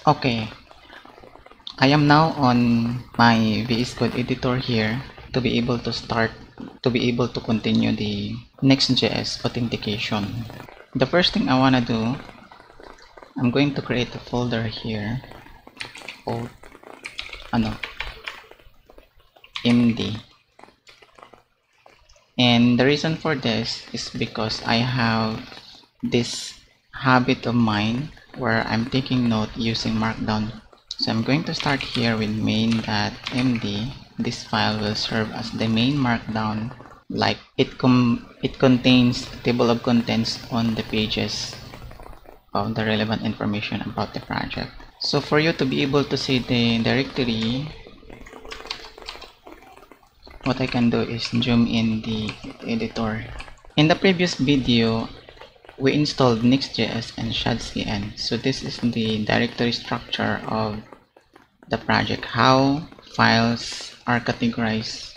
Okay, I am now on my VS Code editor here to be able to continue the Next.js authentication. The first thing I want to do, I'm going to create a folder here called MD. And the reason for this is because I have this habit of mine where I'm taking note using Markdown. So I'm going to start here with main.md. This file will serve as the main Markdown, like it contains a table of contents on the pages of the relevant information about the project. So for you to be able to see the directory, what I can do is zoom in the editor. In the previous video, we installed Next.js and shadcn. So this is the directory structure of the project, how files are categorized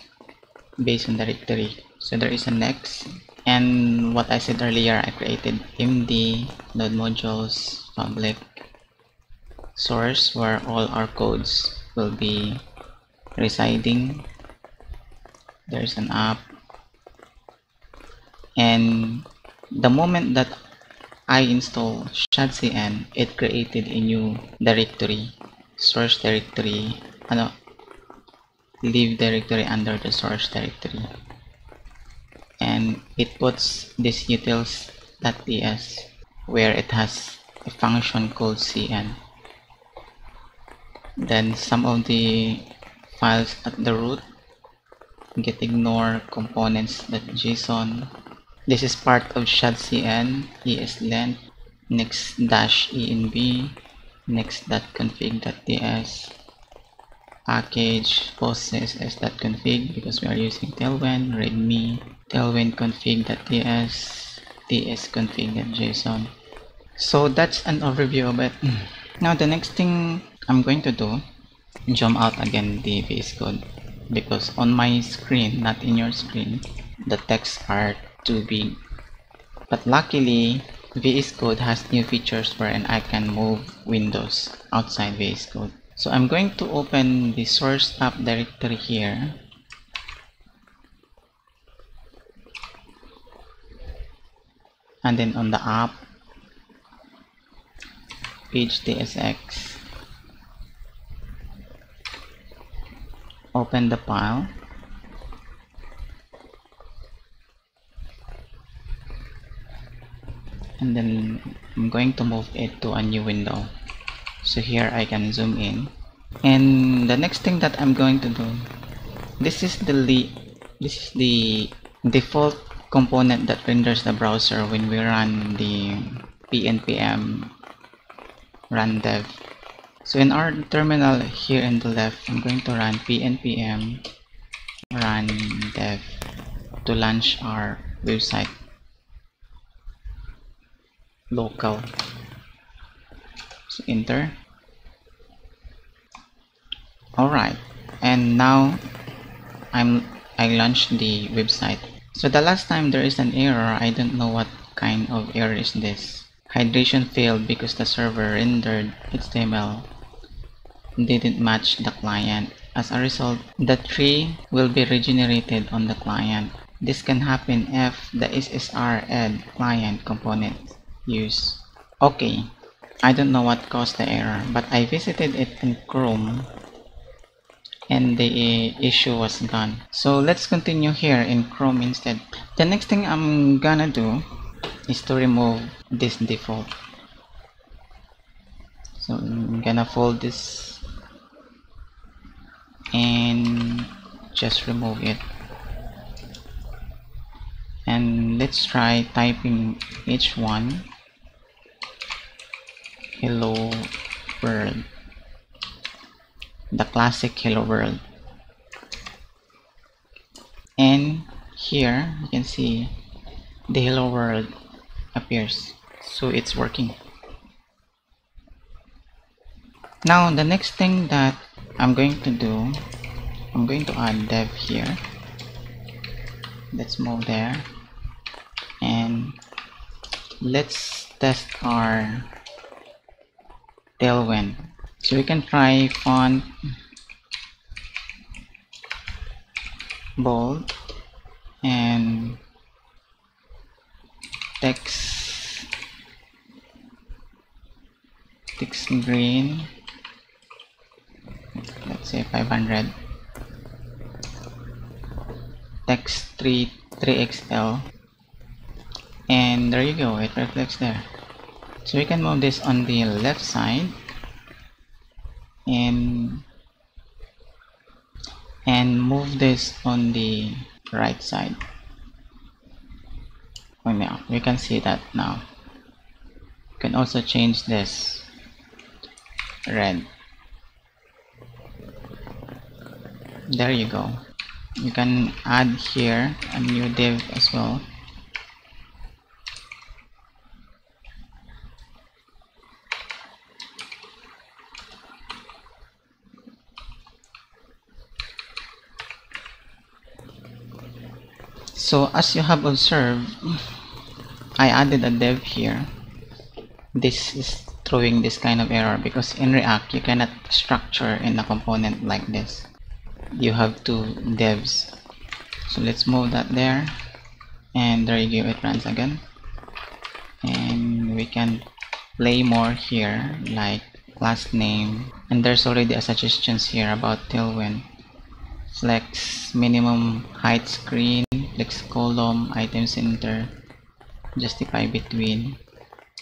based on directory. So there is a next, and what I said earlier, I created md, node modules, public, source where all our codes will be residing. There's an app, and the moment that I install shadcn, it created a new directory, source directory, leave directory under the source directory, and it puts this utils.ts where it has a function called cn. Then some of the files at the root get ignore components.json. This is part of shadcn, ESLint, next-env, next.config.ts, package, postcss.config because we are using tailwind, readme, tailwind config.ts, tsconfig.json. So that's an overview of it. Now the next thing I'm going to do, zoom out again the VS Code, because on my screen, not in your screen, the texts are too big. But luckily, VS Code has new features wherein I can move windows outside VS Code. So I'm going to open the source app directory here. And then on the app, page tsx, open the file, and then I'm going to move it to a new window. So here I can zoom in, and the next thing that I'm going to do, this is the default component that renders the browser when we run the pnpm run dev. So in our terminal here in the left, I'm going to run pnpm run dev to launch our website local. So enter. Alright, and now I launched the website. So the last time there is an error, I don't know what kind of error is this. Hydration failed because the server rendered HTML didn't match the client. As a result, the tree will be regenerated on the client. This can happen if the SSR add client component used. Okay, I don't know what caused the error, but I visited it in Chrome and the issue was gone. So let's continue here in Chrome instead. The next thing I'm gonna do is to remove this default. So I'm gonna fold this and just remove it. And let's try typing h1 hello world, the classic hello world, and here you can see the hello world appears, so it's working. Now the next thing that I'm going to do, I'm going to add dev here. Let's move there, and let's test our tailwind. So we can try font bold and text green, let's say 500, text 3XL, and there you go, it reflects there. So we can move this on the left side and move this on the right side. Oh, now we can see that now. You can also change this red. There you go. You can add here a new div as well. So as you have observed, I added a div here. This is throwing this kind of error because in React you cannot structure in a component like this. You have two divs. So let's move that there, and there you go, it runs again. And we can play more here, like last name, and there's already a suggestions here about Tailwind. Flex minimum height screen, flex column, item center, justify between.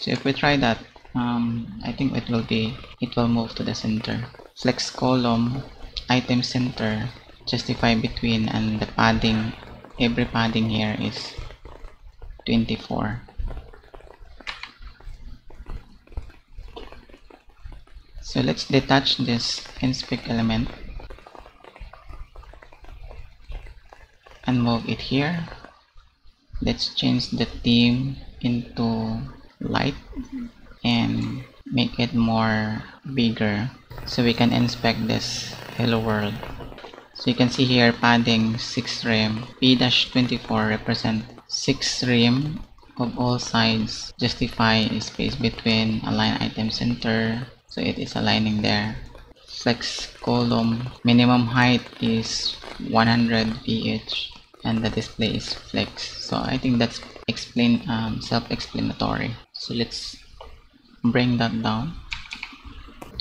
So if we try that, I think it will move to the center. Flex column, item center, justify between, and the padding, every padding here is 24. So let's detach this inspect element and move it here. Let's change the theme into light and make it more bigger so we can inspect this hello world. So you can see here padding 6 rem, p-24 represent 6 rem of all sides, justify space between, align item center, so it is aligning there. Flex column, minimum height is 100 ph, and the display is flex. So I think that's self-explanatory. So let's bring that down.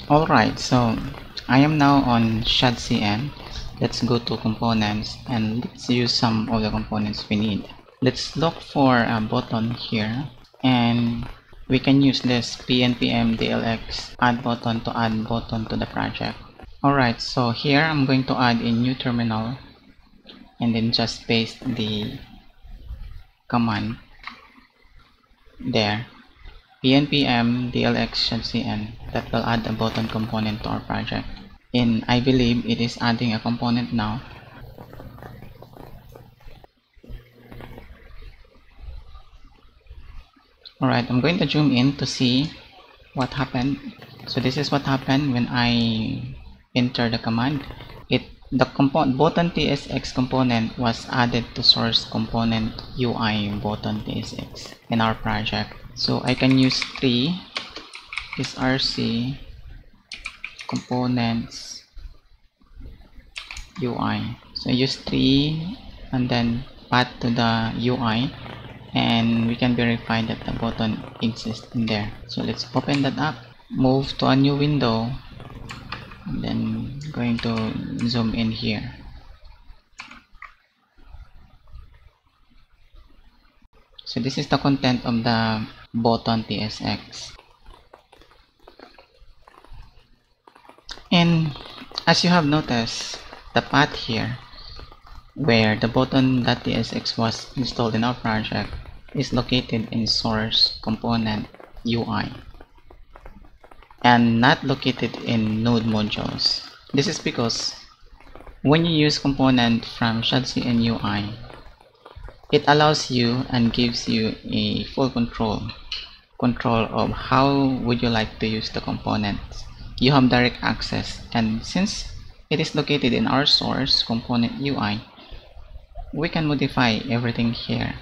Alright, so I am now on ShadCN. Let's go to components and let's use some of the components we need. Let's look for a button here, and we can use this pnpm dlx add button to add button to the project. Alright, so here I'm going to add a new terminal and then just paste the command there, pnpm dlx ShadCN, that will add a button component to our project. And I believe it is adding a component now. Alright, I'm going to zoom in to see what happened. So this is what happened when I enter the command. The button tsx component was added to source component UI button tsx in our project. So I can use src components UI. So use 3 and then path to the UI, and we can verify that the button exists in there. So let's open that up, move to a new window, and then going to zoom in here. So this is the content of the button tsx. And as you have noticed, the path here where the button.tsx was installed in our project is located in source component UI and not located in node modules. This is because when you use component from ShadCN UI, it allows you and gives you a full control of how would you like to use the components. You have direct access, and since it is located in our source component UI, we can modify everything here.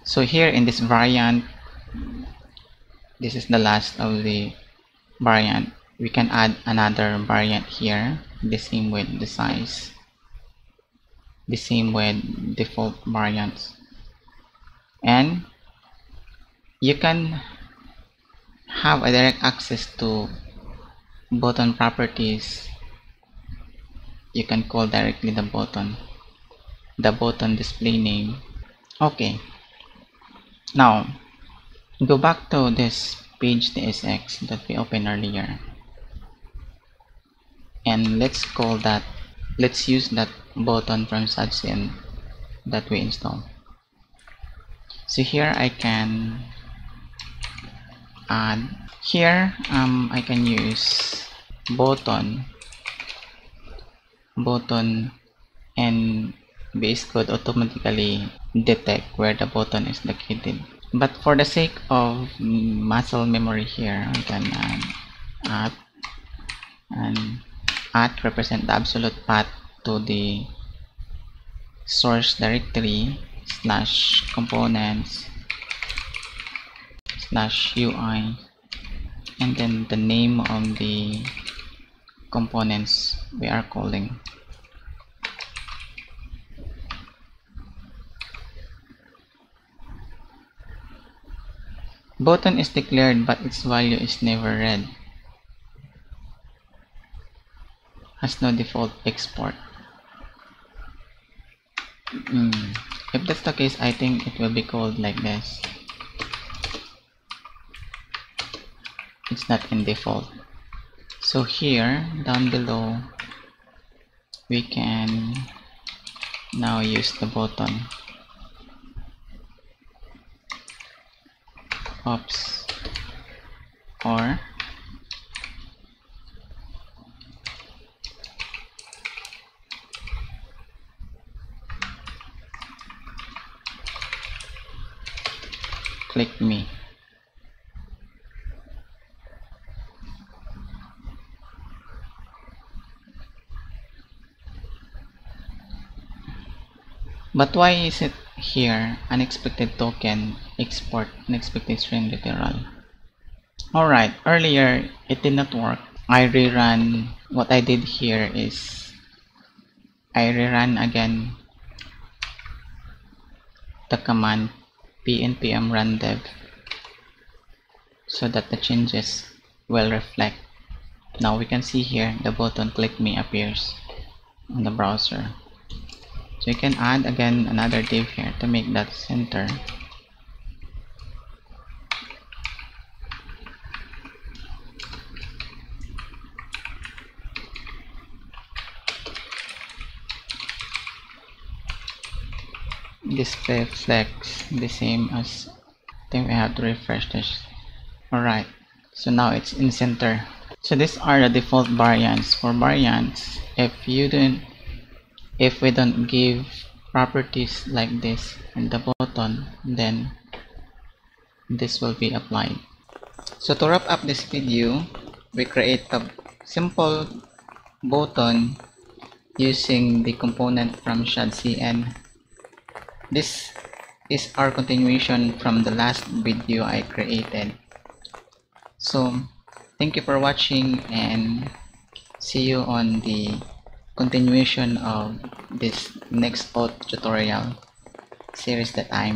So here in this variant, this is the last of the variant. we can add another variant here, the same with the size, the same with default variants. And you can have a direct access to button properties. You can call directly the button display name. Okay, now go back to this page TSX that we opened earlier, and let's use that button from Sudsyn that we installed. So here I can add here, I can use button, and VS Code automatically detect where the button is located. But for the sake of muscle memory here, I can add and represent the absolute path to the source directory / components / UI, and then the name of the components we are calling. Button is declared but its value is never read. Has no default export. If that's the case, I think it will be called like this. It's not in default. So here down below we can now use the button. Oops. Or click me. But why is it here unexpected token export unexpected string literal? Alright, earlier it did not work. What I did here is I rerun again the command pnpm run dev so that the changes will reflect. Now we can see here the button click me appears on the browser. So you can add again another div here to make that center. Display flex the same as, I think we have to refresh this. Alright, so now it's in center. So these are the default variants. For variants, if we don't give properties like this in the button, then this will be applied. So to wrap up this video, we create a simple button using the component from ShadCN. This is our continuation from the last video I created. So thank you for watching, and see you on the continuation of this next auth tutorial series that I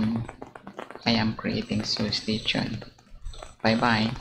am creating, so stay tuned. Bye bye.